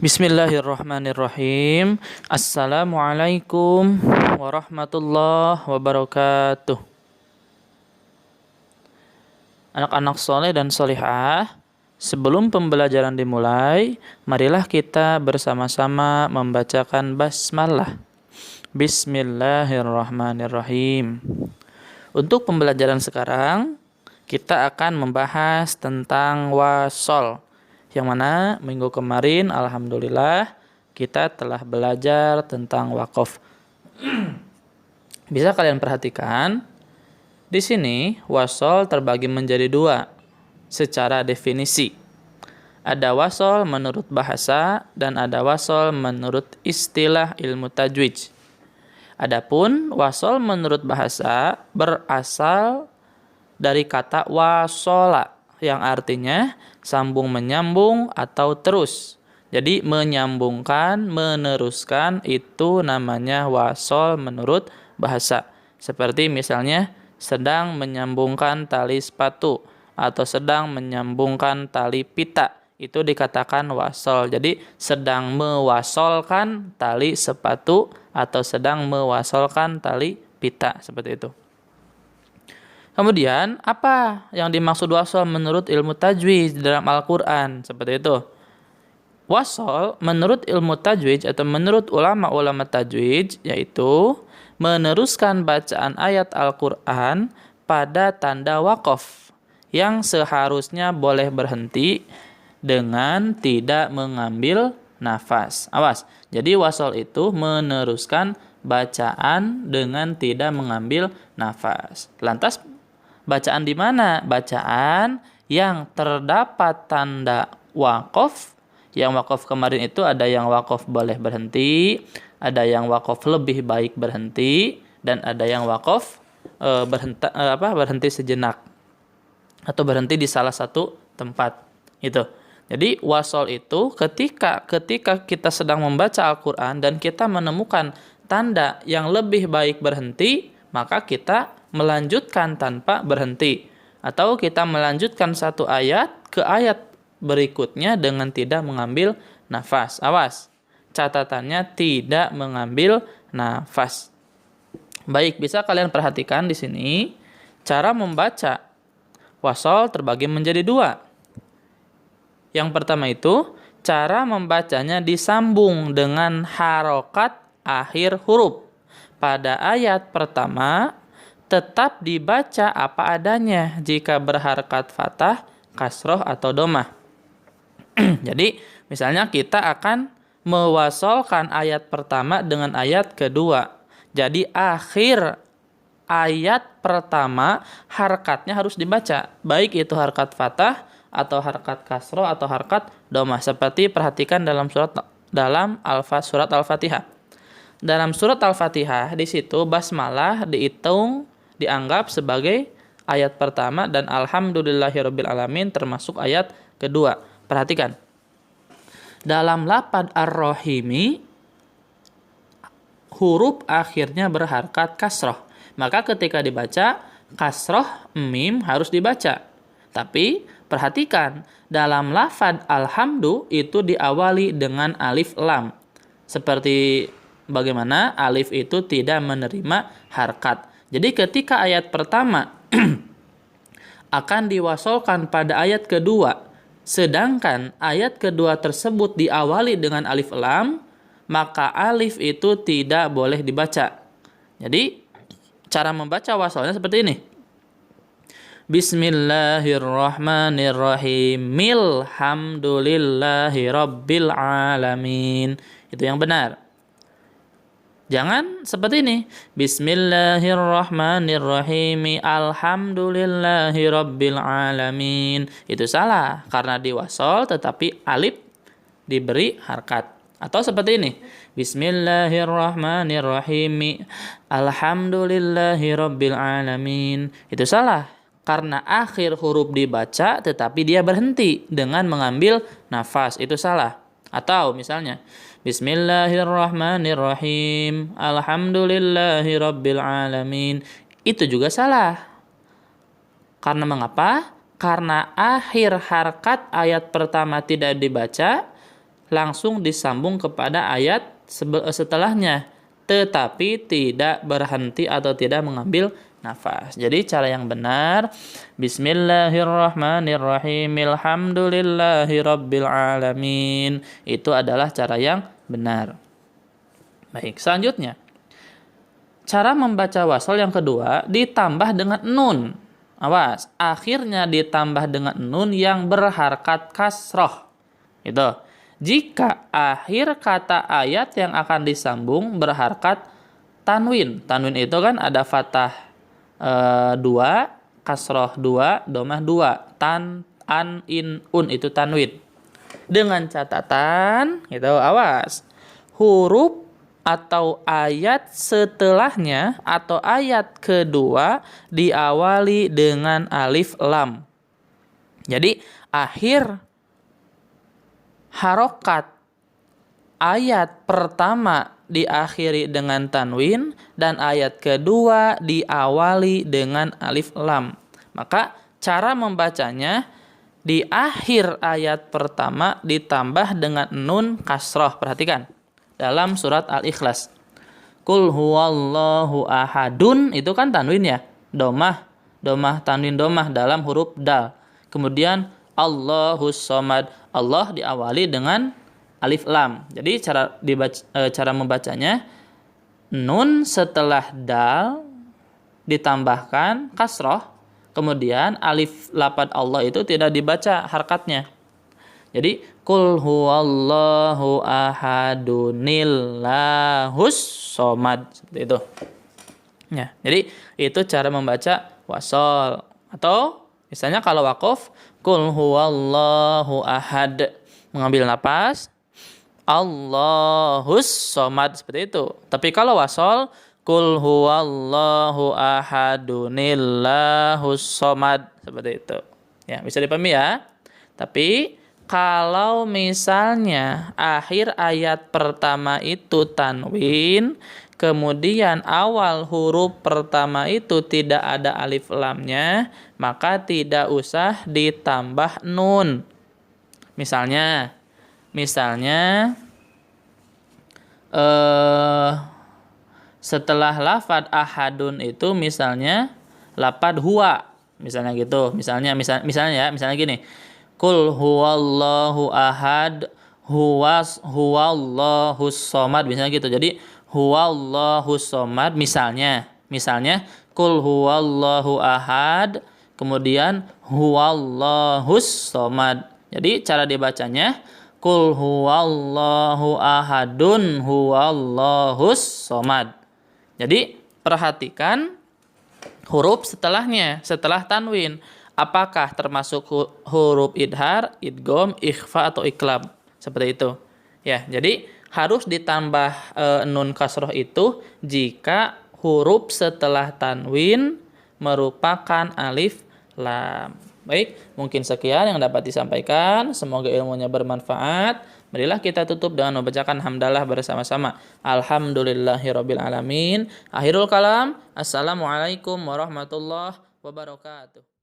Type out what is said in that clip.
Bismillahirrahmanirrahim. Assalamualaikum warahmatullahi wabarakatuh. Anak-anak soleh dan solihah, sebelum pembelajaran dimulai, marilah kita bersama-sama membacakan basmalah. Bismillahirrahmanirrahim. Untuk pembelajaran sekarang, kita akan membahas tentang wasol. Yang mana minggu kemarin alhamdulillah kita telah belajar tentang wakaf. Bisa kalian perhatikan di sini wasol terbagi menjadi dua secara definisi. Ada wasol menurut bahasa dan ada wasol menurut istilah ilmu tajwid. Adapun wasol menurut bahasa berasal dari kata wasola yang artinya sambung menyambung atau terus. Jadi menyambungkan, meneruskan itu namanya wasol menurut bahasa. Seperti misalnya sedang menyambungkan tali sepatu atau sedang menyambungkan tali pita. Itu dikatakan wasol. Jadi sedang mewasolkan tali sepatu atau sedang mewasolkan tali pita. Seperti itu. Kemudian, apa yang dimaksud wasol menurut ilmu tajwid dalam Al-Quran? Seperti itu. Wasol menurut ilmu tajwid atau menurut ulama-ulama tajwid yaitu meneruskan bacaan ayat Al-Quran pada tanda waqaf yang seharusnya boleh berhenti dengan tidak mengambil nafas. Awas, jadi wasol itu meneruskan bacaan dengan tidak mengambil nafas. Lantas, bacaan di mana? Bacaan yang terdapat tanda waqaf. Yang waqaf kemarin itu ada yang waqaf boleh berhenti, ada yang waqaf lebih baik berhenti, dan ada yang waqaf berhenti sejenak atau berhenti di salah satu tempat. Itu. Jadi wasol itu ketika kita sedang membaca Al-Qur'an dan kita menemukan tanda yang lebih baik berhenti, maka kita melanjutkan tanpa berhenti. Atau kita melanjutkan satu ayat ke ayat berikutnya dengan tidak mengambil nafas. Awas, catatannya tidak mengambil nafas. Baik, bisa kalian perhatikan di sini. Cara membaca wasol terbagi menjadi dua. Yang pertama itu, cara membacanya disambung dengan harokat akhir huruf. Pada ayat pertama, tetap dibaca apa adanya jika berharakat fathah, kasroh, atau domah. Jadi, misalnya kita akan mewasolkan ayat pertama dengan ayat kedua. Jadi, akhir ayat pertama, harakatnya harus dibaca. Baik itu harakat fathah, atau harakat kasroh, atau harakat domah. Seperti perhatikan dalam surat Al-Fatihah. Dalam surat Al-Fatihah, di situ basmalah dianggap sebagai ayat pertama dan alhamdulillahirabbil alamin termasuk ayat kedua. Perhatikan. Dalam lafaz ar-rahimi huruf akhirnya berharakat kasroh. Maka ketika dibaca kasroh mim harus dibaca. Tapi perhatikan dalam lafaz alhamdu itu diawali dengan alif lam. Seperti bagaimana alif itu tidak menerima harakat. Jadi ketika ayat pertama akan diwasolkan pada ayat kedua, sedangkan ayat kedua tersebut diawali dengan alif lam, maka alif itu tidak boleh dibaca. Jadi cara membaca wasolnya seperti ini. Bismillahirrahmanirrahim. Alhamdulillahirabbil alamin. Itu yang benar. Jangan seperti ini. Bismillahirrahmanirrahim. Alhamdulillahirabbil alamin. Itu salah karena diwasol tetapi alif diberi harakat. Atau seperti ini. Bismillahirrahmanirrahim. Alhamdulillahirabbil alamin. Itu salah karena akhir huruf dibaca tetapi dia berhenti dengan mengambil nafas. Itu salah. Atau misalnya Bismillahirrahmanirrahim. Alhamdulillahirabbil alamin. Itu juga salah. Karena mengapa? Karena akhir harakat ayat pertama tidak dibaca, langsung disambung kepada ayat setelahnya, tetapi tidak berhenti atau tidak mengambil nafas. Jadi cara yang benar, Bismillahirrahmanirrahim, Alhamdulillahirabbil alamin. Itu adalah cara yang benar. Baik, selanjutnya cara membaca wasal yang kedua ditambah dengan nun. Awas, akhirnya ditambah dengan nun yang berharkat kasroh. Itu. Jika akhir kata ayat yang akan disambung berharkat tanwin. Tanwin itu kan ada fathah 2, kasroh 2, domah 2. Tan, an, in, un itu tanwin. Dengan catatan, gitu, awas. Huruf atau ayat setelahnya atau ayat kedua diawali dengan alif lam. Jadi akhir harokat ayat pertama diakhiri dengan tanwin dan ayat kedua diawali dengan alif lam. Maka cara membacanya di akhir ayat pertama ditambah dengan nun kasroh. Perhatikan. Dalam surat Al-Ikhlas. Qul huwallahu ahadun, itu kan tanwin ya. Domah, tanwin domah dalam huruf dal. Kemudian Allahus somad. Allah diawali dengan alif lam. Jadi cara membacanya, nun setelah dal ditambahkan kasroh. Kemudian alif lapad Allah itu tidak dibaca harkatnya. Jadi Qul huwallahu ahadunillahus somad, seperti itu. Ya, jadi itu cara membaca wasol. Atau misalnya kalau waqaf, Qul huwallahu ahad, mengambil napas, Allahus somad, seperti itu. Tapi kalau wasol, Qul huwallahu ahadunillahus somad, seperti itu. Ya, bisa dipahami ya. Tapi kalau misalnya akhir ayat pertama itu tanwin, kemudian awal huruf pertama itu tidak ada alif lamnya, maka tidak usah ditambah nun. Misalnya setelah lafad ahadun itu misalnya lafad huwa, misalnya gitu. Misalnya gini. Qul huwallahu ahad, huwallahus somad, misalnya gitu. Jadi huwallahus somad, misalnya Qul huwallahu ahad, kemudian huwallahus somad. Jadi cara dibacanya Qul huwallahu ahadun, huwallahus somad. Jadi perhatikan huruf setelahnya, setelah tanwin. Apakah termasuk huruf idhar, idgham, ikhfa atau iklab? Seperti itu. Ya, jadi harus ditambah nun kasroh itu jika huruf setelah tanwin merupakan alif lam. Baik, mungkin sekian yang dapat disampaikan. Semoga ilmunya bermanfaat. Marilah kita tutup dengan membacakan hamdalah bersama-sama. Alhamdulillahirabbil alamin. Akhirul kalam. Assalamualaikum warahmatullahi wabarakatuh.